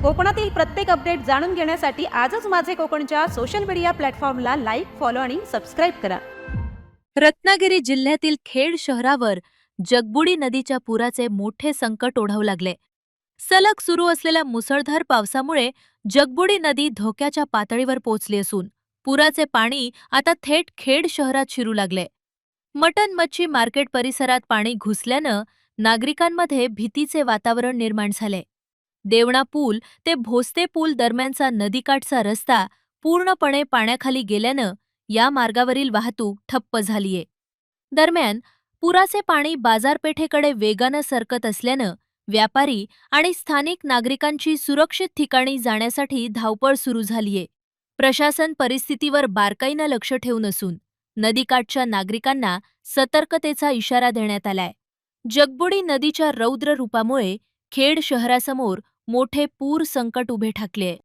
कोकणातील प्रत्येक अपडेट जाणून घेण्यासाठी आजच माझे कोकणच्या सोशल मीडिया प्लॅटफॉर्मला लाईक, फॉलो आणि सबस्क्राईब करा. रत्नागिरी जिल्ह्यातील खेड शहरावर जगबुडी नदीच्या पुराचे मोठे संकट ओढवू लागले. सलग सुरू असलेल्या मुसळधार पावसामुळे जगबुडी नदी धोक्याच्या पातळीवर पोहोचली असून पुराचे पाणी आता थेट खेड शहरात शिरू लागले. मटन मच्छी मार्केट परिसरात पाणी घुसल्यानं नागरिकांमध्ये भीतीचे वातावरण निर्माण झाले. देवणा पूल ते भोसते पूल दरम्यानचा नदीकाठचा रस्ता पूर्णपणे पाण्याखाली गेल्यानं या मार्गावरील वाहतूक ठप्प झालीये. दरम्यान पुराचे पाणी बाजारपेठेकडे वेगानं सरकत असल्यानं व्यापारी आणि स्थानिक नागरिकांची सुरक्षित ठिकाणी जाण्यासाठी धावपळ सुरू झालीये. प्रशासन परिस्थितीवर बारकाईनं लक्ष ठेवून असून नदीकाठच्या नागरिकांना सतर्कतेचा इशारा देण्यात आलाय. जगबुडी नदीच्या रौद्र रूपामुळे खेड शहरासमोर मोठे पूर संकट उभे ठाकलेय.